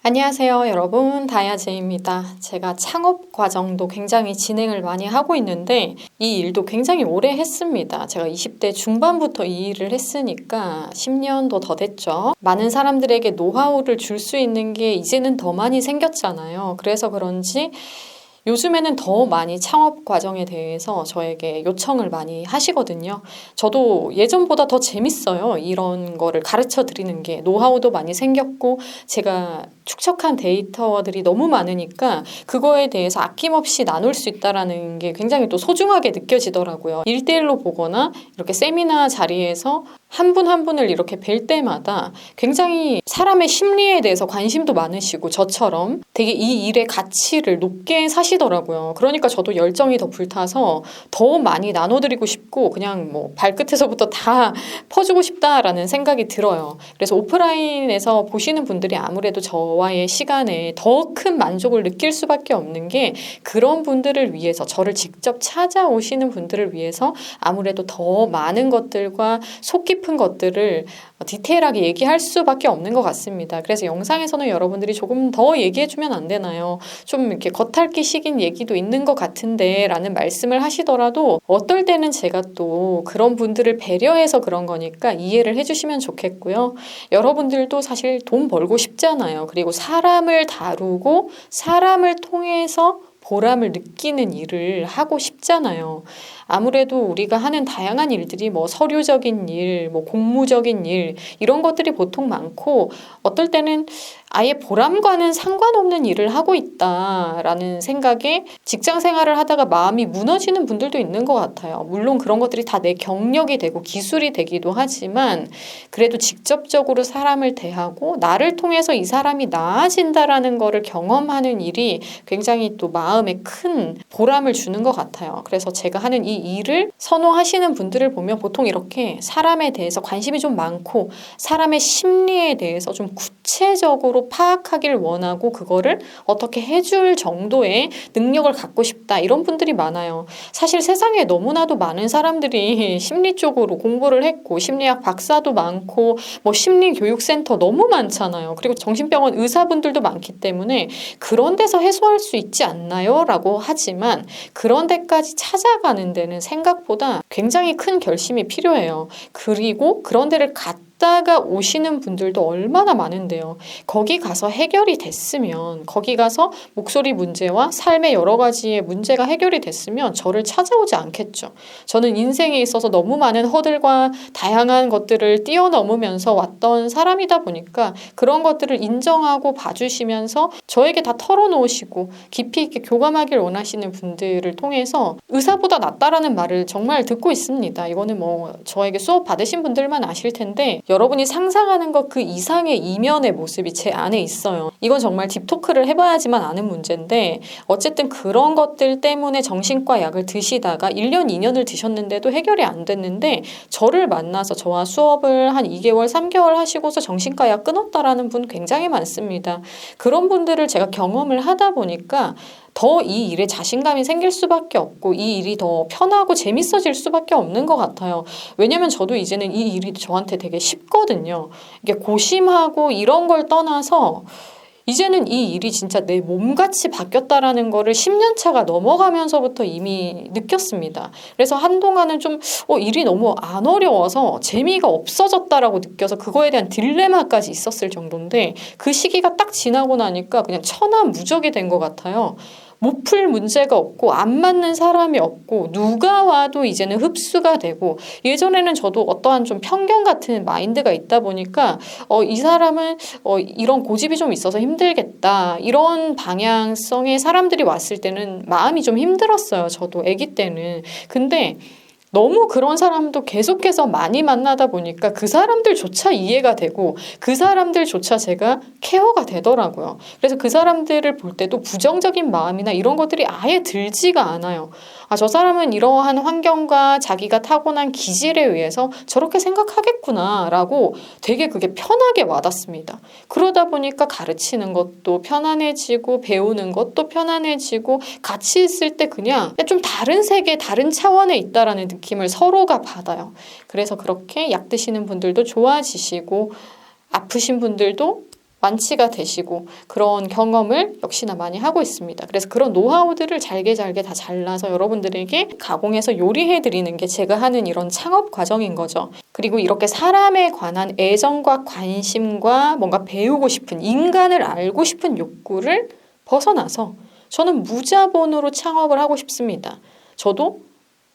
안녕하세요, 여러분. 다이아제입니다. 제가 창업 과정도 굉장히 진행을 많이 하고 있는데 이 일도 굉장히 오래 했습니다. 제가 20대 중반부터 이 일을 했으니까 10년도 더 됐죠. 많은 사람들에게 노하우를 줄 수 있는 게 이제는 더 많이 생겼잖아요. 그래서 그런지 요즘에는 더 많이 창업 과정에 대해서 저에게 요청을 많이 하시거든요. 저도 예전보다 더 재밌어요. 이런 거를 가르쳐 드리는 게. 노하우도 많이 생겼고, 제가 축적한 데이터들이 너무 많으니까 그거에 대해서 아낌없이 나눌 수 있다라는 게 굉장히 또 소중하게 느껴지더라고요. 1대1로 보거나 이렇게 세미나 자리에서 한 분 한 분을 이렇게 뵐 때마다 굉장히 사람의 심리에 대해서 관심도 많으시고 저처럼 되게 이 일의 가치를 높게 사시더라고요. 그러니까 저도 열정이 더 불타서 더 많이 나눠드리고 싶고 그냥 뭐 발끝에서부터 다 퍼주고 싶다라는 생각이 들어요. 그래서 오프라인에서 보시는 분들이 아무래도 저와의 시간에 더 큰 만족을 느낄 수밖에 없는 게 그런 분들을 위해서 저를 직접 찾아오시는 분들을 위해서 아무래도 더 많은 것들과 속 깊은 것들을 디테일하게 얘기할 수밖에 없는 것 같습니다. 그래서 영상에서는 여러분들이 조금 더 얘기해주면 안 되나요? 좀 이렇게 겉핥기식인 얘기도 있는 것 같은데 라는 말씀을 하시더라도 어떨 때는 제가 또 그런 분들을 배려해서 그런 거니까 이해를 해주시면 좋겠고요. 여러분들도 사실 돈 벌고 싶잖아요. 그리고 사람을 다루고 사람을 통해서 보람을 느끼는 일을 하고 싶잖아요. 아무래도 우리가 하는 다양한 일들이 뭐 서류적인 일, 뭐 공무적인 일, 이런 것들이 보통 많고, 어떨 때는 아예 보람과는 상관없는 일을 하고 있다라는 생각에 직장 생활을 하다가 마음이 무너지는 분들도 있는 것 같아요. 물론 그런 것들이 다 내 경력이 되고 기술이 되기도 하지만, 그래도 직접적으로 사람을 대하고 나를 통해서 이 사람이 나아진다라는 거를 경험하는 일이 굉장히 또 마음에 큰 보람을 주는 것 같아요. 그래서 제가 하는 이 일을 선호하시는 분들을 보면 보통 이렇게 사람에 대해서 관심이 좀 많고 사람의 심리에 대해서 좀 구체적으로 파악하길 원하고 그거를 어떻게 해줄 정도의 능력을 갖고 싶다 이런 분들이 많아요. 사실 세상에 너무나도 많은 사람들이 심리 쪽으로 공부를 했고 심리학 박사도 많고 뭐 심리교육센터 너무 많잖아요. 그리고 정신병원 의사분들도 많기 때문에 그런 데서 해소할 수 있지 않나요? 라고 하지만 그런 데까지 찾아가는 데는 생각보다 굉장히 큰 결심이 필요해요. 그리고 그런 데를 갔다가 오시는 분들도 얼마나 많은데요. 거기 가서 해결이 됐으면 거기 가서 목소리 문제와 삶의 여러 가지의 문제가 해결이 됐으면 저를 찾아오지 않겠죠. 저는 인생에 있어서 너무 많은 허들과 다양한 것들을 뛰어넘으면서 왔던 사람이다 보니까 그런 것들을 인정하고 봐주시면서 저에게 다 털어놓으시고 깊이 있게 교감하길 원하시는 분들을 통해서 의사보다 낫다라는 말을 정말 듣고 있습니다. 이거는 뭐 저에게 수업 받으신 분들만 아실 텐데 여러분이 상상하는 것 그 이상의 이면의 모습이 제 안에 있어요. 이건 정말 딥토크를 해봐야지만 아는 문제인데 어쨌든 그런 것들 때문에 정신과 약을 드시다가 1년, 2년을 드셨는데도 해결이 안 됐는데 저를 만나서 저와 수업을 한 2개월, 3개월 하시고서 정신과 약 끊었다라는 분 굉장히 많습니다. 그런 분들을 제가 경험을 하다 보니까 더 이 일에 자신감이 생길 수밖에 없고 이 일이 더 편하고 재밌어질 수밖에 없는 것 같아요. 왜냐면 저도 이제는 이 일이 저한테 되게 쉽거든요. 이게 고심하고 이런 걸 떠나서 이제는 이 일이 진짜 내 몸같이 바뀌었다라는 거를 10년 차가 넘어가면서부터 이미 느꼈습니다. 그래서 한동안은 좀 일이 너무 안 어려워서 재미가 없어졌다라고 느껴서 그거에 대한 딜레마까지 있었을 정도인데 그 시기가 딱 지나고 나니까 그냥 천하무적이 된 것 같아요. 못 풀 문제가 없고 안 맞는 사람이 없고 누가 와도 이제는 흡수가 되고 예전에는 저도 어떠한 좀 편견 같은 마인드가 있다 보니까 이 사람은 이런 고집이 좀 있어서 힘들겠다 이런 방향성의 사람들이 왔을 때는 마음이 좀 힘들었어요. 저도 아기 때는. 근데 너무 그런 사람도 계속해서 많이 만나다 보니까 그 사람들조차 이해가 되고 그 사람들조차 제가 케어가 되더라고요. 그래서 그 사람들을 볼 때도 부정적인 마음이나 이런 것들이 아예 들지가 않아요. 저 사람은 이러한 환경과 자기가 타고난 기질에 의해서 저렇게 생각하겠구나라고 되게 그게 편하게 와닿습니다. 그러다 보니까 가르치는 것도 편안해지고 배우는 것도 편안해지고 같이 있을 때 그냥 좀 다른 세계, 다른 차원에 있다라는 느낌을 서로가 받아요. 그래서 그렇게 약 드시는 분들도 좋아지시고 아프신 분들도 만취가 되시고 그런 경험을 역시나 많이 하고 있습니다. 그래서 그런 노하우들을 잘게 다 잘라서 여러분들에게 가공해서 요리해드리는 게 제가 하는 이런 창업 과정인 거죠. 그리고 이렇게 사람에 관한 애정과 관심과 뭔가 배우고 싶은, 인간을 알고 싶은 욕구를 벗어나서 저는 무자본으로 창업을 하고 싶습니다. 저도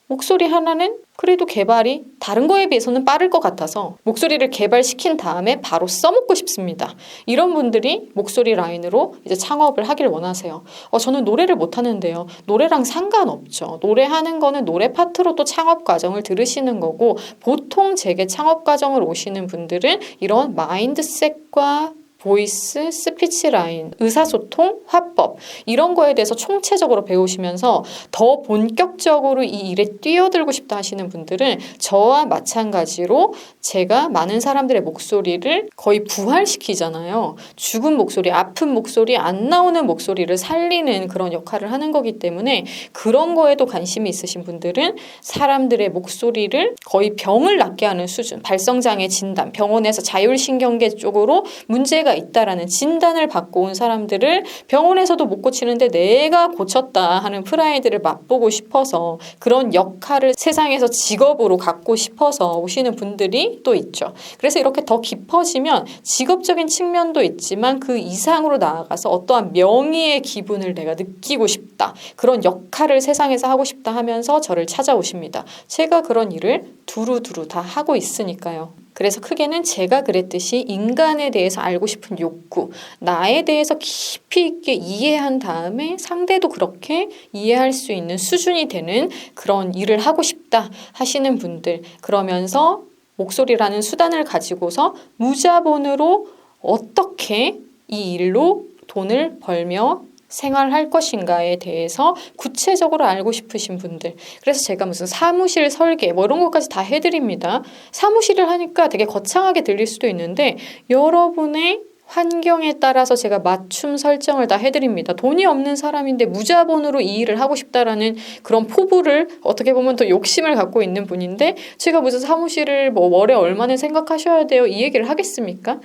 목소리 하나는 그래도 개발이 다른 거에 비해서는 빠를 것 같아서 목소리를 개발시킨 다음에 바로 써먹고 싶습니다. 이런 분들이 목소리 라인으로 이제 창업을 하길 원하세요. 저는 노래를 못하는데요. 노래랑 상관없죠. 노래하는 거는 노래 파트로 또 창업 과정을 들으시는 거고, 보통 제게 창업 과정을 오시는 분들은 이런 마인드셋과 보이스, 스피치 라인, 의사소통, 화법 이런 거에 대해서 총체적으로 배우시면서 더 본격적으로 이 일에 뛰어들고 싶다 하시는 분들은 저와 마찬가지로 제가 많은 사람들의 목소리를 거의 부활시키잖아요. 죽은 목소리, 아픈 목소리, 안 나오는 목소리를 살리는 그런 역할을 하는 거기 때문에 그런 거에도 관심이 있으신 분들은 사람들의 목소리를 거의 병을 낫게 하는 수준, 발성장애 진단, 병원에서 자율신경계 쪽으로 문제가 있다라는 진단을 받고 온 사람들을 병원에서도 못 고치는데 내가 고쳤다 하는 프라이드를 맛보고 싶어서 그런 역할을 세상에서 직업으로 갖고 싶어서 오시는 분들이 또 있죠. 그래서 이렇게 더 깊어지면 직업적인 측면도 있지만 그 이상으로 나아가서 어떠한 명의의 기분을 내가 느끼고 싶다. 그런 역할을 세상에서 하고 싶다 하면서 저를 찾아오십니다. 제가 그런 일을 두루두루 다 하고 있으니까요. 그래서 크게는 제가 그랬듯이 인간에 대해서 알고 싶은 욕구, 나에 대해서 깊이 있게 이해한 다음에 상대도 그렇게 이해할 수 있는 수준이 되는 그런 일을 하고 싶다 하시는 분들, 그러면서 목소리라는 수단을 가지고서 무자본으로 어떻게 이 일로 돈을 벌며 생활할 것인가에 대해서 구체적으로 알고 싶으신 분들, 그래서 제가 무슨 사무실 설계 뭐 이런 것까지 다 해드립니다. 사무실을 하니까 되게 거창하게 들릴 수도 있는데 여러분의 환경에 따라서 제가 맞춤 설정을 다 해드립니다. 돈이 없는 사람인데 무자본으로 이 일을 하고 싶다라는 그런 포부를 어떻게 보면 더 욕심을 갖고 있는 분인데 제가 무슨 사무실을 뭐 월에 얼마나 생각하셔야 돼요 이 얘기를 하겠습니까?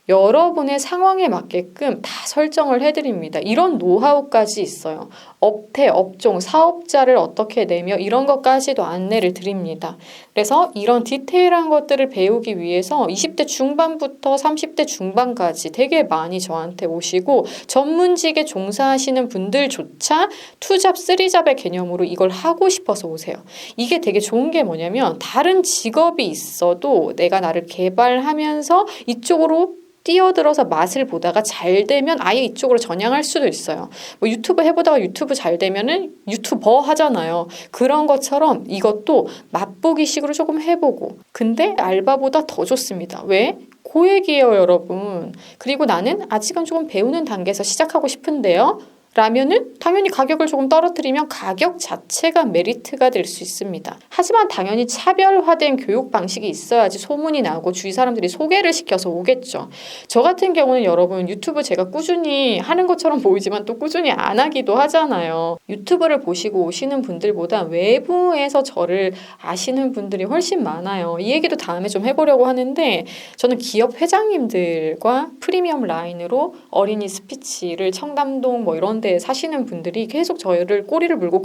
여러분의 상황에 맞게끔 다 설정을 해드립니다. 이런 노하우까지 있어요. 업태, 업종, 사업자를 어떻게 내며 이런 것까지도 안내를 드립니다. 그래서 이런 디테일한 것들을 배우기 위해서 20대 중반부터 30대 중반까지 되게 많이 저한테 오시고 전문직에 종사하시는 분들조차 투잡, 쓰리잡의 개념으로 이걸 하고 싶어서 오세요. 이게 되게 좋은 게 뭐냐면 다른 직업이 있어도 내가 나를 개발하면서 이쪽으로 뛰어들어서 맛을 보다가 잘 되면 아예 이쪽으로 전향할 수도 있어요. 뭐 유튜브 해보다가 유튜브 잘 되면은 유튜버 하잖아요. 그런 것처럼 이것도 맛보기식으로 조금 해보고. 근데 알바보다 더 좋습니다. 왜? 고액이에요, 여러분. 그리고 나는 아직은 조금 배우는 단계에서 시작하고 싶은데요. 라면은 당연히 가격을 조금 떨어뜨리면 가격 자체가 메리트가 될 수 있습니다. 하지만 당연히 차별화된 교육 방식이 있어야지 소문이 나고 주위 사람들이 소개를 시켜서 오겠죠. 저 같은 경우는 여러분 유튜브 제가 꾸준히 하는 것처럼 보이지만 또 꾸준히 안 하기도 하잖아요. 유튜브를 보시고 오시는 분들보다 외부에서 저를 아시는 분들이 훨씬 많아요. 이 얘기도 다음에 좀 해보려고 하는데 저는 기업 회장님들과 프리미엄 라인으로 어린이 스피치를 청담동 뭐 이런 데 사시는 분들이 계속 저를 꼬리를 물고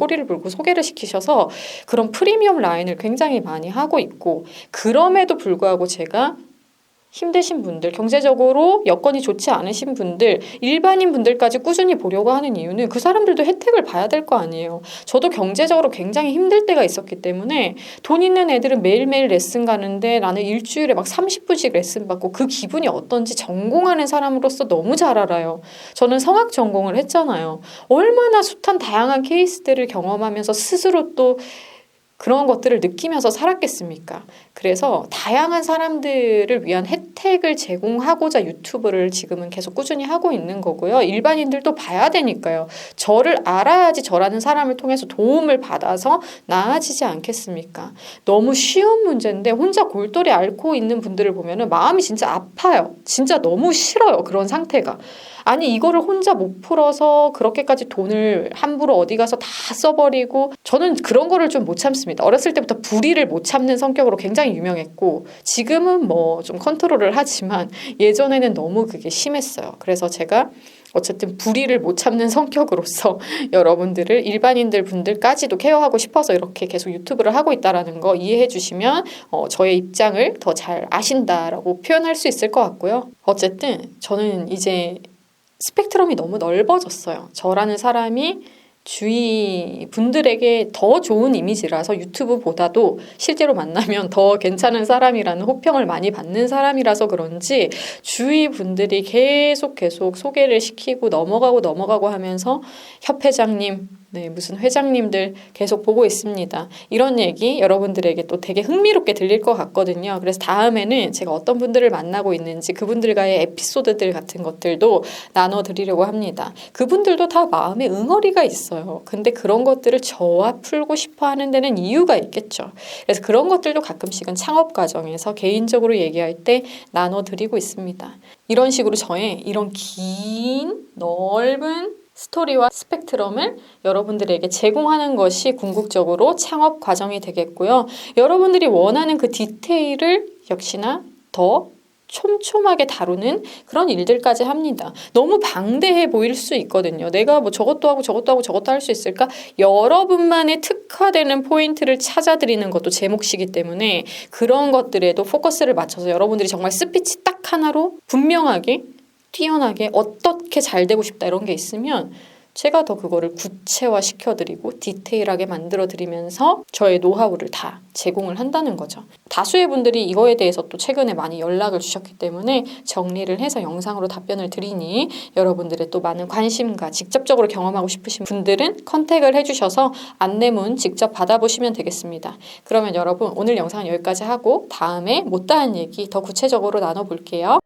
소개를 시키셔서 그런 프리미엄 라인을 굉장히 많이 하고 있고, 그럼에도 불구하고 제가 힘드신 분들, 경제적으로 여건이 좋지 않으신 분들, 일반인 분들까지 꾸준히 보려고 하는 이유는 그 사람들도 혜택을 봐야 될 거 아니에요. 저도 경제적으로 굉장히 힘들 때가 있었기 때문에 돈 있는 애들은 매일매일 레슨 가는데 나는 일주일에 막 30분씩 레슨 받고 그 기분이 어떤지 전공하는 사람으로서 너무 잘 알아요. 저는 성악 전공을 했잖아요. 얼마나 숱한 다양한 케이스들을 경험하면서 스스로 또 그런 것들을 느끼면서 살았겠습니까? 그래서 다양한 사람들을 위한 혜택을 제공하고자 유튜브를 지금은 계속 꾸준히 하고 있는 거고요. 일반인들도 봐야 되니까요. 저를 알아야지 저라는 사람을 통해서 도움을 받아서 나아지지 않겠습니까? 너무 쉬운 문제인데 혼자 골똘히 앓고 있는 분들을 보면 마음이 진짜 아파요. 진짜 너무 싫어요. 그런 상태가. 아니 이거를 혼자 못 풀어서 그렇게까지 돈을 함부로 어디 가서 다 써버리고, 저는 그런 거를 좀 못 참습니다. 어렸을 때부터 불의를 못 참는 성격으로 굉장히 유명했고, 지금은 뭐 좀 컨트롤을 하지만 예전에는 너무 그게 심했어요. 그래서 제가 어쨌든 불의를 못 참는 성격으로서 여러분들을, 일반인들 분들까지도 케어하고 싶어서 이렇게 계속 유튜브를 하고 있다라는 거 이해해 주시면 저의 입장을 더 잘 아신다라고 표현할 수 있을 것 같고요. 어쨌든 저는 이제 스펙트럼이 너무 넓어졌어요. 저라는 사람이 주위 분들에게 더 좋은 이미지라서, 유튜브보다도 실제로 만나면 더 괜찮은 사람이라는 호평을 많이 받는 사람이라서 그런지 주위 분들이 계속 소개를 시키고 넘어가고 하면서 협회장님, 네, 무슨 회장님들 계속 보고 있습니다. 이런 얘기 여러분들에게 또 되게 흥미롭게 들릴 것 같거든요. 그래서 다음에는 제가 어떤 분들을 만나고 있는지 그분들과의 에피소드들 같은 것들도 나눠드리려고 합니다. 그분들도 다 마음에 응어리가 있어요. 근데 그런 것들을 저와 풀고 싶어 하는 데는 이유가 있겠죠. 그래서 그런 것들도 가끔씩은 창업 과정에서 개인적으로 얘기할 때 나눠드리고 있습니다. 이런 식으로 저의 이런 긴 넓은 스토리와 스펙트럼을 여러분들에게 제공하는 것이 궁극적으로 창업 과정이 되겠고요. 여러분들이 원하는 그 디테일을 역시나 더 촘촘하게 다루는 그런 일들까지 합니다. 너무 방대해 보일 수 있거든요. 내가 뭐 저것도 하고 저것도 할 수 있을까? 여러분만의 특화되는 포인트를 찾아드리는 것도 제 몫이기 때문에 그런 것들에도 포커스를 맞춰서 여러분들이 정말 스피치 딱 하나로 분명하게 뛰어나게 어떻게 잘 되고 싶다 이런 게 있으면 제가 더 그거를 구체화 시켜드리고 디테일하게 만들어드리면서 저의 노하우를 다 제공을 한다는 거죠. 다수의 분들이 이거에 대해서 또 최근에 많이 연락을 주셨기 때문에 정리를 해서 영상으로 답변을 드리니, 여러분들의 또 많은 관심과 직접적으로 경험하고 싶으신 분들은 컨택을 해주셔서 안내문 직접 받아보시면 되겠습니다. 그러면 여러분, 오늘 영상은 여기까지 하고 다음에 못다한 얘기 더 구체적으로 나눠볼게요.